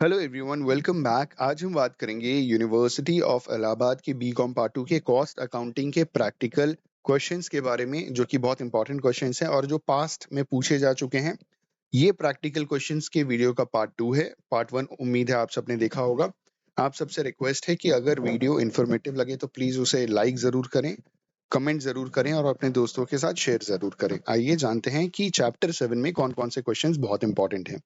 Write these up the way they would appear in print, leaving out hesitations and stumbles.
Hello everyone, welcome back. आज हम बात करेंगे यूनिवर्सिटी ऑफ इलाहाबाद के बीकॉम पार्ट 2 के कॉस्ट अकाउंटिंग के प्रैक्टिकल क्वेश्चंस के बारे में, जो कि बहुत इंपॉर्टेंट क्वेश्चंस हैं और जो पास्ट में पूछे जा चुके हैं। ये प्रैक्टिकल क्वेश्चंस के वीडियो का पार्ट 2 है। पार्ट 1 उम्मीद है आप सबने देखा होगा। आप सबसे रिक्वेस्ट है कि अगर वीडियो इन्फॉर्मेटिव लगे तो प्लीज उसे लाइक जरूर करें, कमेंट जरूर करें और अपने दोस्तों के साथ शेयर जरूर करें। आइए जानते हैं कि चैप्टर 7 में कौन कौन से क्वेश्चंस बहुत इंपॉर्टेंट हैं।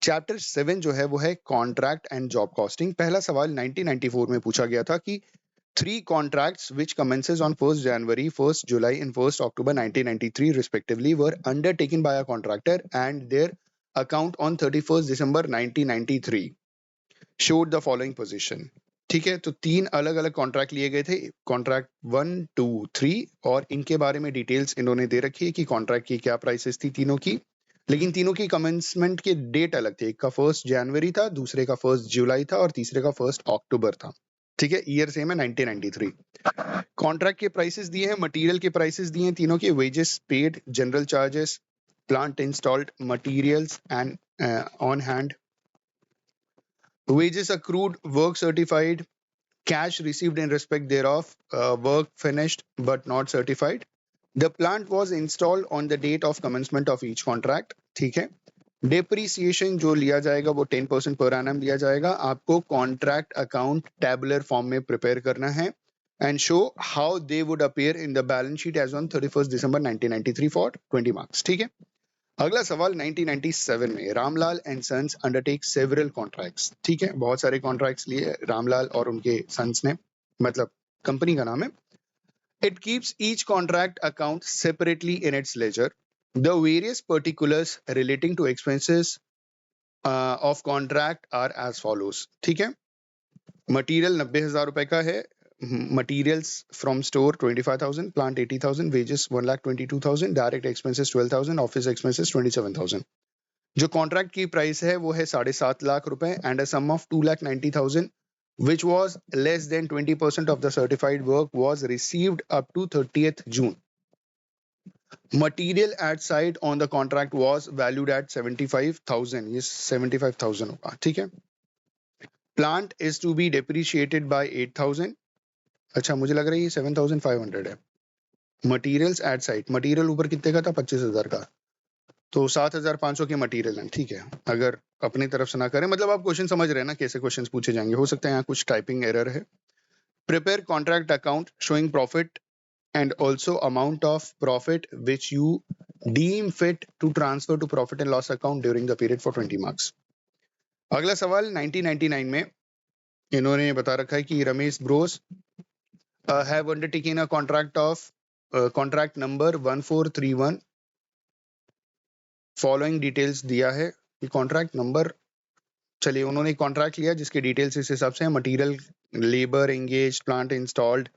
चैप्टर 7 जो है वो है कॉन्ट्रैक्ट एंड जॉब कॉस्टिंग। पहला सवाल 1994 में पूछा गया था कि three contracts which commences on 1st January, 1st July and 1st October 1993 respectively were undertaken by a contractor and their account on 31st December 1993 showed the following position। ठीक है, तो तीन अलग अलग कॉन्ट्रैक्ट लिए गए थे, कॉन्ट्रैक्ट 1, 2, 3, और इनके बारे में डिटेल्स इन्होंने दे रखी है कि कॉन्ट्रैक्ट की क्या प्राइसेस थी तीनों की। लेकिन तीनों की कमेंसमेंट के डेट अलग थे। एक का 1st जनवरी था, दूसरे का 1st जुलाई था और तीसरे का 1st अक्टूबर था। ठीक है, ईयर सेम है 1993। कॉन्ट्रैक्ट के प्राइसेस दिए हैं, मटेरियल के प्राइसेस दिए हैं तीनों के, wages paid, general charges, plant installed, materials and on hand, wages accrued, work certified, cash received in respect thereof, work finished but not certified. The plant was installed on the date of commencement of each contract। ठीक है, depreciation जो लिया जाएगा वो 10% per annum लिया जाएगा। आपको contract account tabular form में प्रिपेयर करना है and show how they would appear in the balance sheet as on 31st December 1993 for 20 marks. ठीक है, अगला सवाल 1997 में Ramlal and sons undertake several contracts. ठीक है, बहुत सारे कॉन्ट्रैक्ट्स लिए रामलाल और उनके सन्स ने, मतलब कंपनी का नाम है। It keeps each contract account separately in its ledger. The various particulars relating to expenses of contract are as follows. ठीक है, मटेरियल 90,000 रुपए का है, materials from store 25,000, plant 80,000, wages 1,22,000, direct expenses 12,000, office expenses 27,000। जो contract की price है वो है 7.5 लाख रुपए and a sum of 2,90,000 which was less than 20% of the certified work was received up to 30th June। Material at site on the contract was valued at 75,000। ये 75,000 होगा। ठीक है, plant is to be depreciated by 8,000। अच्छा, मुझे लग रहा है ये 7,500 है। Materials at site, मटीरियल ऊपर कितने का था? 25,000 का, तो 7,500 के मटेरियल हैं। ठीक है, अगर अपनी तरफ से ना करें, मतलब आप क्वेश्चन समझ रहे हैं ना कैसे क्वेश्चन पूछे जाएंगे। हो सकता है यहाँ कुछ टाइपिंग एरर है। Prepare contract account showing profit and also amount of profit which you deem fit to transfer to profit and loss account during the period for 20 marks. अगला सवाल 1999 में इन्होंने बता रखा है कि Ramesh bros have undertaken a contract of contract number 1431। Following details दिया है कि कॉन्ट्रैक्ट नंबर, चलिए उन्होंने कॉन्ट्रैक्ट लिया जिसके डिटेल्स इस हिसाब से हैं। Material, labour engage, plant installed,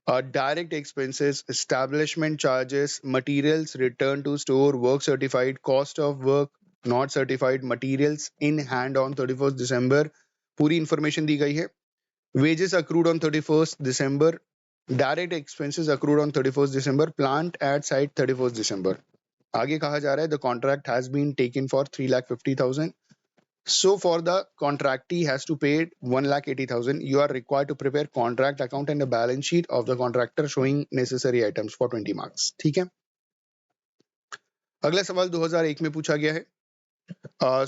direct expenses, establishment charges, materials return to store, work certified, cost of work not certified, materials in hand on 31st December, पूरी इंफॉर्मेशन दी गई है। Wages accrued on 31st December, direct expenses accrued on 31st December, plant at site 31st December. आगे कहा जा रहा है the contract has been taken for 3,50,000। So for the contractee has to pay 1,80,000. You are required to prepare contract account and a balance sheet of the contractor showing necessary items for 20 marks। ठीक है, अगला सवाल 2001 में पूछा गया है।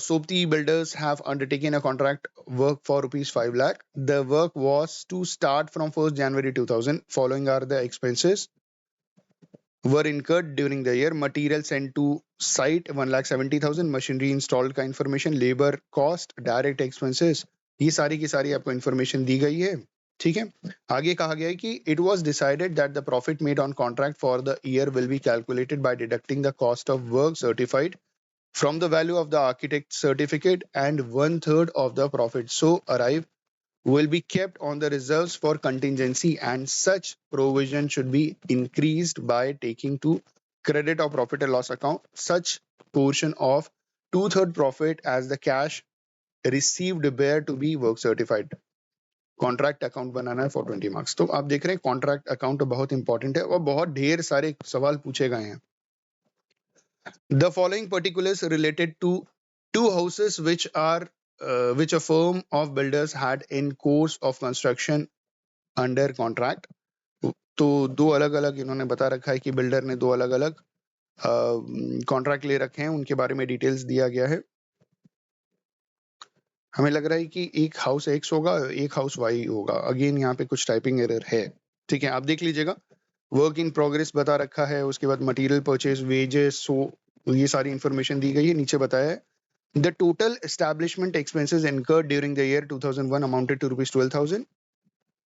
Sopti builders have undertaken a contract work for rupees 5 lakh। The work was to start from 1st January 2000। Following are the expenses were incurred during the year। Material sent to site 1,70,000। Machinery installed का information, labor cost, direct expenses, ये सारी की सारी आपको information दी गई है। ठीक है, आगे कहा गया है कि it was decided that the profit made on contract for the year will be calculated by deducting the cost of work certified from the value of the architect certificate and 1/3 of the profit so arrive will be kept on the reserves for contingency, and such provision should be increased by taking to credit or profit and loss account such portion of 2/3 profit as the cash received bear to be work certified। Contract account बनाना है for 20 marks. तो आप देख रहे हैं contract account बहुत important है और बहुत ढेर सारे सवाल पूछे गए हैं। The following particulars related to two houses which are which a firm of builders had in course of construction under contract. तो दो अलग अलग इन्होंने बता रखा है कि बिल्डर ने दो अलग अलग कॉन्ट्रैक्ट ले रखे हैं, उनके बारे में डिटेल्स दिया गया है। हमें लग रहा है कि एक हाउस एक्स होगा, एक हाउस वाई होगा। अगेन यहाँ पे कुछ टाइपिंग एरर है, ठीक है, आप देख लीजिएगा। वर्क इन प्रोग्रेस बता रखा है, उसके बाद मटेरियल परचेज, वेजेस, सो ये सारी इंफॉर्मेशन दी गई है। नीचे बताया है the total establishment expenses incurred during the year 2001 amounted to rupees 12,000.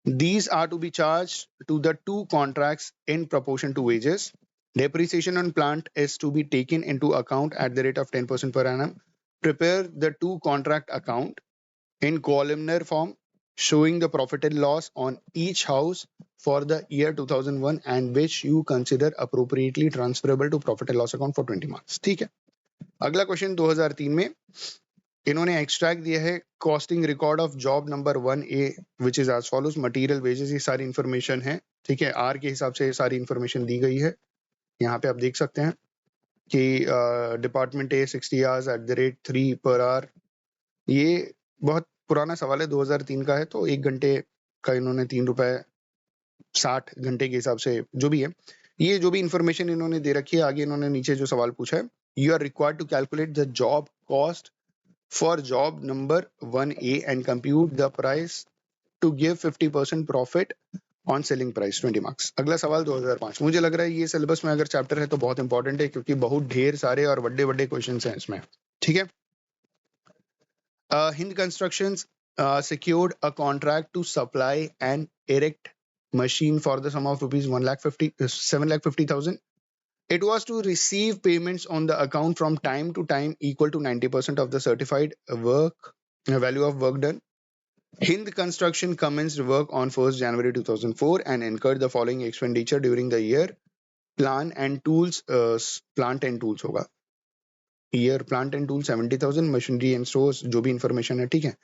These are to be charged to the two contracts in proportion to wages. Depreciation on plant is to be taken into account at the rate of 10% per annum. Prepare the two contract account in columnar form showing the profit and loss on each house for the year 2001 and which you consider appropriately transferable to profit and loss account for 20 marks. ठीक है। अगला question 2003 में इन्होंने extract दिया है costing record of job number 1A which is as follows. Material wages, ये सारी information है, ठीक है, आर के हिसाब से सारी इंफॉर्मेशन दी गई है। यहाँ पे आप देख सकते हैं कि department A 60 hours at the rate 3 per hour. ये बहुत पुराना सवाल है, 2003 का है, तो 1 घंटे का इन्होंने 3 रुपए 60 घंटे के हिसाब से जो भी है, ये जो भी इंफॉर्मेशन इन्होंने दे रखी है। आगे इन्होंने नीचे जो सवाल पूछा है, you are required to calculate the job cost for job number 1A and compute the price to give 50% profit on selling price 20 marks। अगला सवाल 2005। मुझे लग रहा है ये सिलेबस में अगर चैप्टर है तो बहुत इंपॉर्टेंट है, क्योंकि बहुत ढेर सारे और बड़े बड़े क्वेश्चंस हैं इसमें, ठीक है। Hind constructions secured a contract to supply an erect machine for the sum of rupees 7,50,000. It was to receive payments on the account from time to time equal to 90% of the certified work value of work done. Hind Construction commenced work on 1st January 2004 and incurred the following expenditure during the year. Plant and tools होगा। Year plant and tools 70,000, machinery and stores जो भी information है, ठीक है,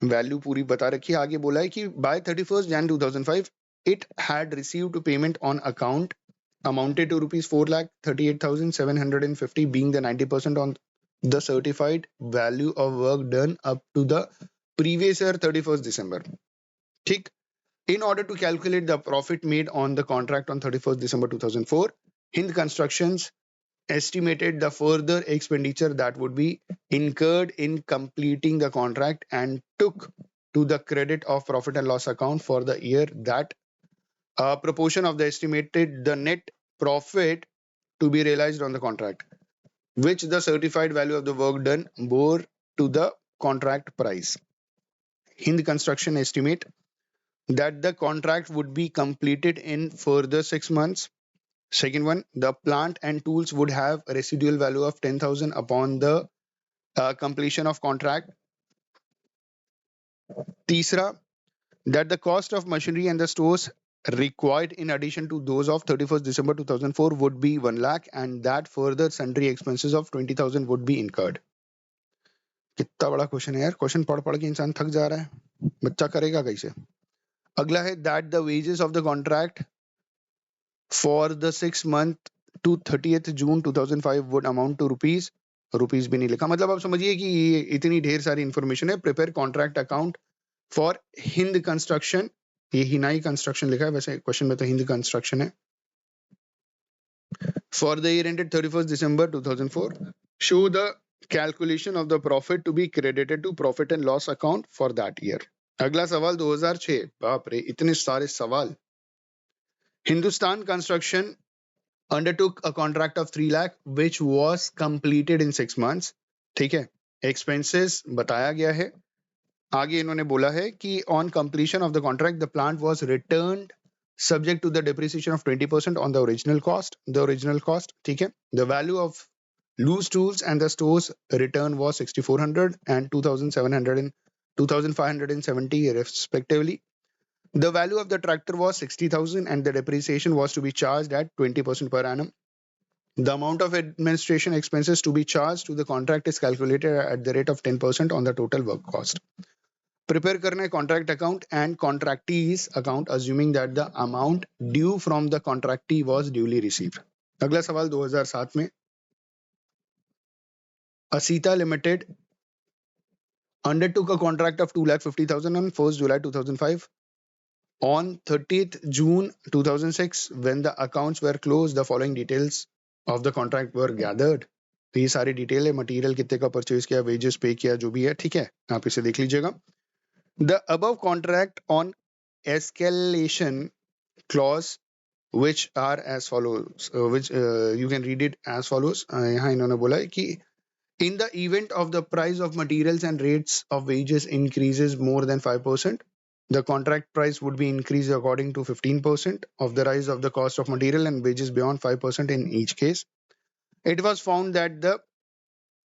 value पूरी बता रखी है। आगे बोला है कि by 31st Jan 2005 it had received payment on account amounted to rupees 4,38,750 being the 90% on the certified value of work done up to the previous year 31st December. ठीक। In order to calculate the profit made on the contract on 31st December 2004, Hind Constructions estimated the further expenditure that would be incurred in completing the contract and took to the credit of profit and loss account for the year that a proportion of the estimated the net profit to be realized on the contract, which the certified value of the work done bore to the contract price. Hind Construction estimate that the contract would be completed in further 6 months. Second one, the plant and tools would have a residual value of 10,000 upon the completion of contract. Tisra, that the cost of machinery and the stores required in addition to those of 31st December 2004 would be 1 lakh and that further sundry expenses of 20,000 would be incurred. कितना बड़ा question है यार, question पढ़ पढ़ के इंसान थक जा रहा है, बच्चा करेगा कैसे। अगला है that the wages of the contract for the 6 month to 30th June 2005 would amount to rupees भी नहीं लिखा, मतलब आप समझिए कि ये इतनी ढेर सारी इंफॉर्मेशन है। Prepare contract account for Hind construction, ये हिनाई कंस्ट्रक्शन लिखा है, वैसे क्वेश्चन में तो हिंद कंस्ट्रक्शन है। For the year ended 31st December 2004 show the calculation of the profit to be credited to profit and loss account for that year. अगला सवाल 2006। बाप रे, इतने सारे सवाल। Hindustan construction undertook a contract of 3 lakh which was completed in 6 months। ठीक है, expenses बताया गया है। आगे इन्होंने बोला है कि on completion of the contract the plant was returned subject to the depreciation of 20% on the original cost, ठीक है। The value of loose tools and the stores return was 6,400 and 2,700 and 2,570 respectively. The value of the tractor was 60,000 and the depreciation was to be charged at 20% per annum. The amount of administration expenses to be charged to the contract is calculated at the rate of 10% on the total work cost. Prepare करना है contract account and contractees account assuming that the amount due from the contractee was duly received. अगला सवाल 2007 में Asita Limited undertook a contract of 2,50,000 on 1st July 2005. On 30th June 2006, when the accounts were closed, the following details of the contract were gathered. तो ये सारी detail है, material कितने का purchase किया, वेजेस पे किया, जो भी है, ठीक है, आप इसे देख लीजिएगा. The above contract on escalation clause which are as follows, which you can read it as follows. यहाँ इन्होंने बोला है कि in the event of the price of materials and rates of wages increases more than 5%, the contract price would be increased according to 15% of the rise of the cost of material and wages beyond 5% in each case. It was found that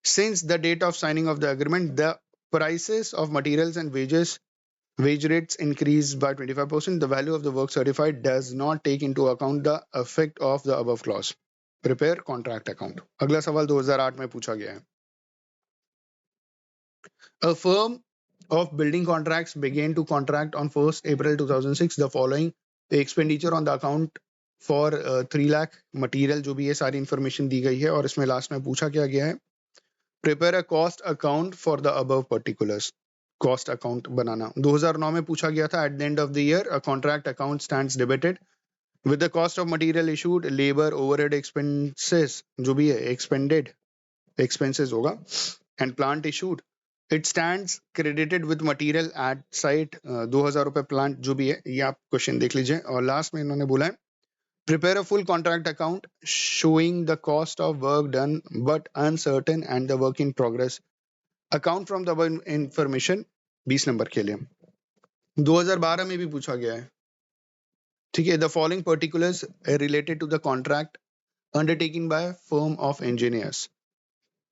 since the date of signing of the agreement, the prices of materials and wage rates increased by 25%. The value of the work certified does not take into account the effect of the above clause. Prepare contract account. अगला सवाल 2008 में पूछा गया है. A firm of building contracts began to contract on 1st April 2006 the following expenditure on the account for 3 lakh material, जो भी ये सारी इंफॉर्मेशन दी गई है. और इसमें लास्ट में पूछा क्या गया है, prepare a cost account for the above particulars. Cost account बनाना 2009 में पूछा गया था. At the end of the year a contract account stands debited with the cost of material issued, labour, overhead expenses, जो भी है एक्सपेंडेड एक्सपेंसेस होगा, and plant issued, it stands credited with material at site. 2000 रुपए plant, जो भी है, ये आप क्वेश्चन देख लीजिए. और लास्ट में इन्होंने बोला है prepare a full contract account showing the cost of work done but uncertain and the work in progress account from the above information. 20 number के लिए 2012 में भी पूछा गया है, ठीक है. The following particulars related to the contract undertaking by firm of engineers.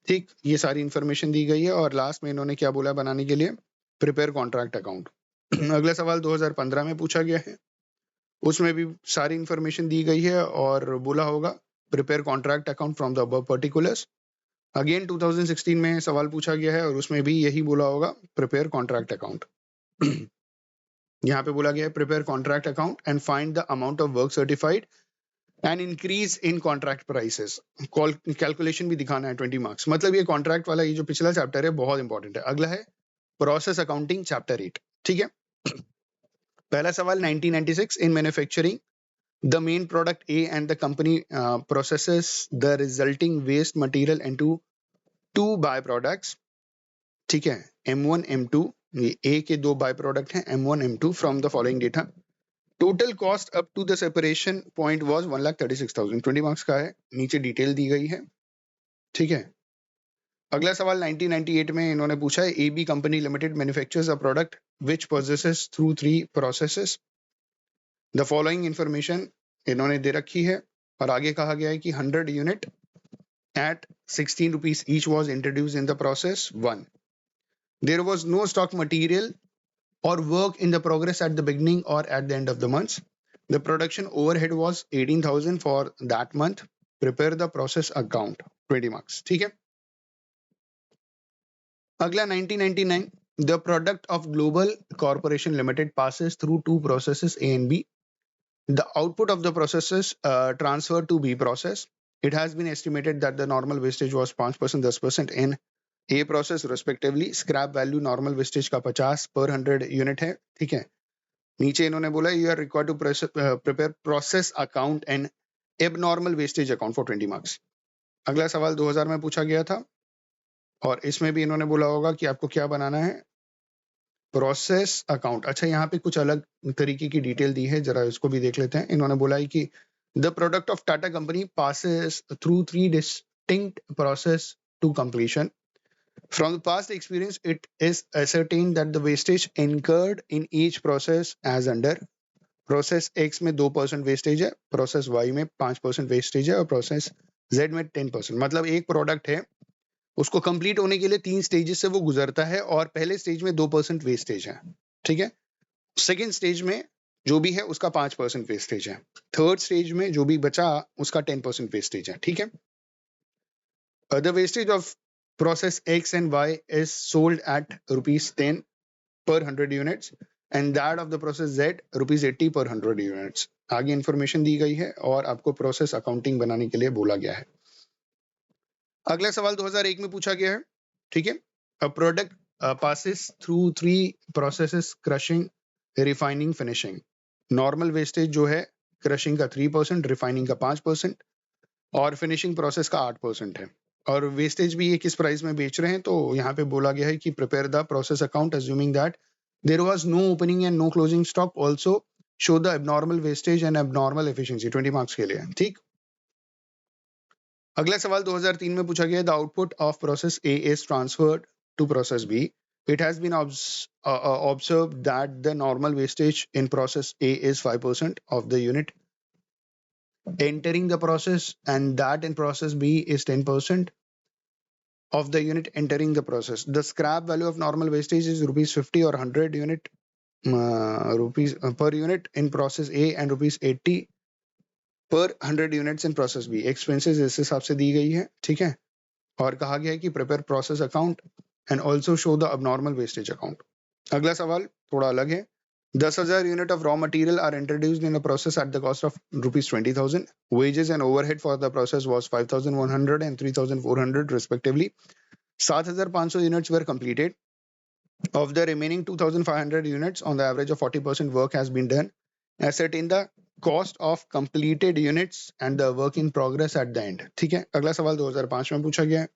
ठीक, ये सारी इंफॉर्मेशन दी गई है. और लास्ट में इन्होंने क्या बोला बनाने के लिए, प्रिपेयर कॉन्ट्रैक्ट अकाउंट. अगला सवाल 2015 में पूछा गया है, उसमें भी सारी इंफॉर्मेशन दी गई है और बोला होगा prepare contract account from the above particulars. Again 2016 में सवाल पूछा गया है और उसमें भी यही बोला होगा प्रिपेयर कॉन्ट्रैक्ट अकाउंट. यहाँ पे बोला गया है prepare contract account and find the amount of work certified and increase in contract prices. Calculation भी दिखाना है 20 मार्क्स. मतलब ये कॉन्ट्रैक्ट वाला ये जो पिछला चैप्टर है बहुत इंपॉर्टेंट है. अगला है प्रोसेस अकाउंटिंग चैप्टर 8, ठीक है. पहला सवाल 1996 in manufacturing the main product A and the company processes the resulting waste material into two byproducts, ठीक है, M1 M2. ये A के दो बाय प्रोडक्ट हैं M1 M2 from the following data. Total cost up to the separation point was 1,36,000. 20 marks का है, नीचे detail दी गई है, ठीक है. अगला सवाल 1998 में इन्होंने पूछा है AB company limited manufactures a product which possesses through 3 processes. The following information इन्होंने दे रखी है और आगे कहा गया है कि 100 unit at 16 rupees each was introduced in the process 1. There was no stock material or work in the progress at the beginning or at the end of the months. The production overhead was 18,000 for that month. Prepare the process account. 20 marks. ठीक है. अगला 1999, the product of Global Corporation Limited passes through two processes A and B. The output of the processes transferred to B process. It has been estimated that the normal wastage was 5%, 10% in A process respectively. Scrap value normal wastage का 50 per 100 unit है, ठीक है. नीचे इन्होंने बोला you are required to prepare process account and abnormal wastage account for 20 marks. अगला सवाल 2000 में पूछा गया था और इसमें भी इन्होंने बोला होगा कि आपको क्या बनाना है, प्रोसेस अकाउंट. अच्छा, यहाँ पे कुछ अलग तरीके की डिटेल दी है, जरा इसको भी देख लेते हैं. इन्होंने बोला है कि the product of Tata company passes through 3 distinct process to completion. From the past experience, it is ascertained that the wastage incurred in each process as under. Process X में 2% वेस्टेज है, प्रोसेस Y में 5% wastage है और process Z में 10%. मतलब एक product है, उसको कंप्लीट होने के लिए 3 स्टेजेस से वो गुजरता है और पहले स्टेज में 2% वेस्टेज है, ठीक है. सेकेंड स्टेज में जो भी है उसका 5% वेस्टेज है. थर्ड स्टेज में जो भी बचा उसका 10% वेस्टेज है, ठीक है. The wastage of process X and Y is sold at rupees 10 per 100 units and that of the process Z rupees 80 per 100 units. आगे इंफॉर्मेशन दी गई है और आपको प्रोसेस अकाउंटिंग बनाने के लिए बोला गया है. अगला सवाल 2001 में पूछा गया है, ठीक है. A product passes through 3 processes: crushing, refining, finishing. Normal wastage जो है क्रशिंग का 3%, रिफाइनिंग का 5% और फिनिशिंग प्रोसेस का 8% है। और वेस्टेज भी ये किस प्राइस में बेच रहे हैं, तो यहाँ पे बोला गया है कि prepare the process account assuming that there was no opening and no closing stock, also show the abnormal wastage and abnormal efficiency. 20 marks के लिए, ठीक। अगला सवाल 2003 में पूछा गया, the output of process A is transferred to process B. It has been observed that the normal wastage in process A is 5% of the unit entering the process, and that in process B is 10% of the unit entering the process. The scrap value of normal wastage is rupees 50 or 100 unit rupees per unit in process A and rupees 80 per 100 units in process B. Expenses इस हिसाब से दी गई है, ठीक है। और कहा गया है कि prepare process account and also show the abnormal wastage account. अगला सवाल थोड़ा अलग है। 10,000 unit of raw material are introduced in the process at the cost of rupees 20,000. Wages and overhead for the process was 5,100 and 3,400 respectively. 7,500 units were completed. Of the remaining 2,500 units, on the average of 40% work has been done. Ascertain the cost of completed units and the work in progress at the end. ठीक है। अगला सवाल 2005 में पूछा गया है।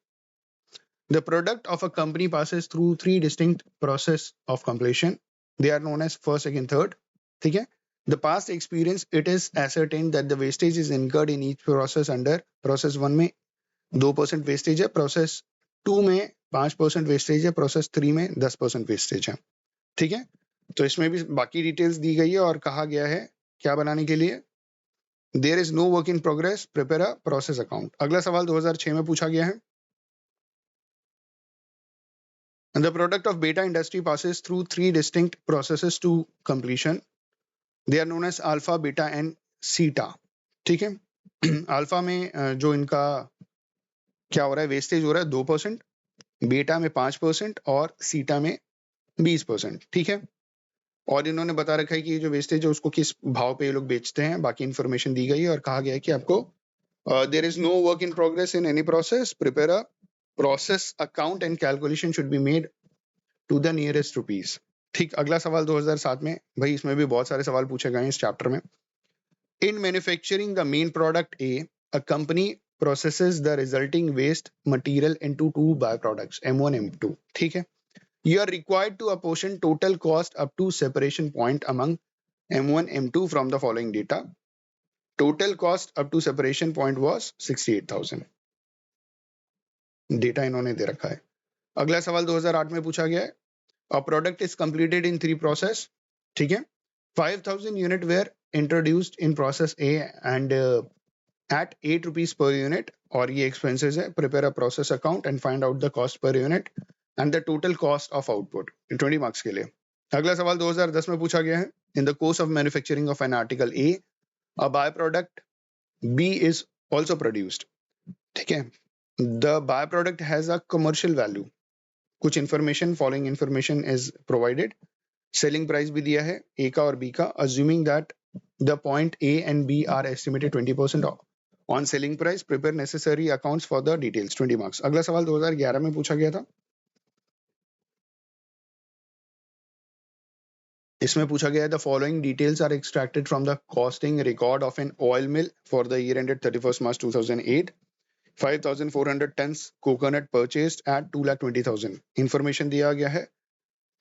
The product of a company passes through 3 distinct process of completion. They are known as first, second, third. ठीक है। The past experience, it is ascertained that the wastage is incurred in each process under process 1 में 2% wastage है, process 2 में 5% wastage है, process 3 में 10% wastage है। ठीक है। तो इसमें भी बाकी डिटेल्स दी गई है और कहा गया है क्या बनाने के लिए, there is no work in progress, prepare a process account. अगला सवाल 2006 में पूछा गया है। And the product of beta industry passes through 3 distinct processes to completion. They are known as alpha, beta and theta. ठीक है। अल्फा में जो इनका क्या हो रहा है, वेस्टेज हो रहा है 2%, बीटा में 5% और सीटा में 20%। ठीक है। और इन्होंने बता रखा है कि ये जो वेस्टेज है उसको किस भाव पे ये लोग बेचते हैं, बाकी इंफॉर्मेशन दी गई है और कहा गया है कि आपको there is no work in progress in any process, prepare a process account and calculation should be made to the nearest rupees. ठीक। अगला सवाल 2007 में, भाई इसमें भी बहुत सारे सवाल पूछे गए हैं इस चैप्टर में। In manufacturing the main product A, a company processes the resulting waste material into 2 by products M1 M2। ठीक है। You are required to apportion total cost up to separation point among M1 M2 from the following data. Total cost up to separation point was 68,000. Data इन्होंने दे रखा है। अगला सवाल 2008 में पूछा गया है। A product is completed in 3 process. ठीक है। 5,000 unit were introduced in process A and at 8 rupees per unit, और ये expenses है। Prepare a process account and find out the cost per unit and the total cost of output. 20 marks के लिए। अगला सवाल 2010 में पूछा गया है। In the course of manufacturing of an article A, a byproduct B is also produced. ठीक है। The byproduct has a commercial value. कुछ information, following information is provided. Selling price भी दिया है ए का और बी का। Assuming that the point A and B are estimated 20% on selling price, prepare necessary accounts for the details. 20 marks. अगला सवाल 2011 में पूछा गया था। इसमें पूछा गया है, the following details are extracted from the costing record of an oil mill for the year ended 31 March 2008. 5,400 tons coconut purchased at 2,20,000। Information दिया गया है।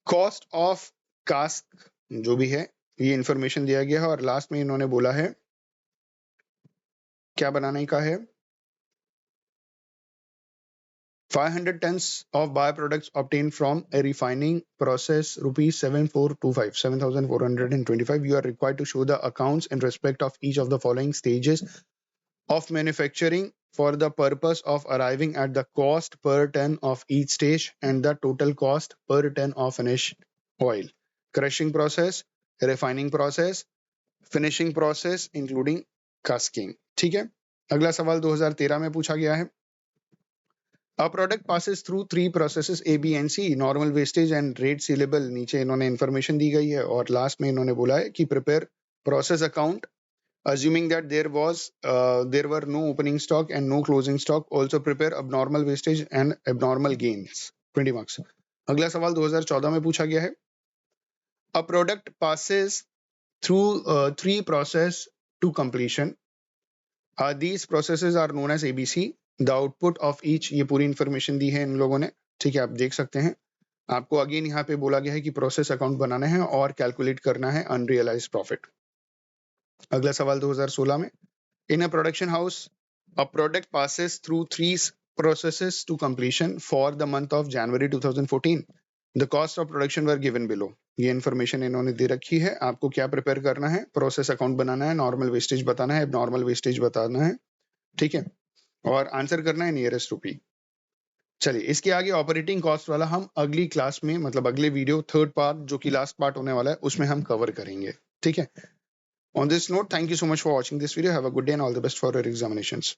कॉस्ट ऑफ कास्क जो भी है ये इंफॉर्मेशन दिया गया है और लास्ट में इन्होंने बोला है क्या बनाने का है। 500 tons of byproducts obtained from a refining process, rupees 7,425. You are required to show the accounts in respect of each of the following stages of manufacturing for the purpose of arriving at the cost per ton of each stage and the total cost per ton of finished oil. Crushing process, refining process, finishing process including casking. ठीक है। अगला सवाल 2013 में पूछा गया है। A product passes through 3 processes A B and C, normal wastage and rate saleable नीचे इन्होंने इंफॉर्मेशन दी गई है और लास्ट में इन्होंने बोला है कि prepare process account assuming that there were no opening stock and no closing stock, also prepare abnormal wastage and abnormal gains। 20 marks। अगला सवाल 2014 में पूछा गया है, a product passes through 3 process to completion, these processes are known as A B C, the output of each, ये पूरी information दी है इन लोगों ने, ठीक है, आप देख सकते हैं। आपको अगेन यहाँ पे बोला गया है कि प्रोसेस अकाउंट बनाना है और कैलकुलेट करना है अनरियलाइज्ड प्रॉफिट। अगला सवाल 2016 में, in a production house a product passes through 3 processes to completion for the month of January 2014, the cost of production were given below. ये इन्फॉर्मेशन इन्होंने दे रखी है। आपको क्या प्रिपेयर करना है, प्रोसेस अकाउंट बनाना है, नॉर्मल वेस्टेज बताना है, नॉर्मल वेस्टेज बताना है, ठीक है, और आंसर करना है नियरेस्ट रुपी। चलिए, इसके आगे ऑपरेटिंग कॉस्ट वाला हम अगली क्लास में, मतलब अगले वीडियो थर्ड पार्ट जो कि लास्ट पार्ट होने वाला है, उसमें हम कवर करेंगे, ठीक है। On this note, thank you so much for watching this video, have a good day and all the best for your examinations.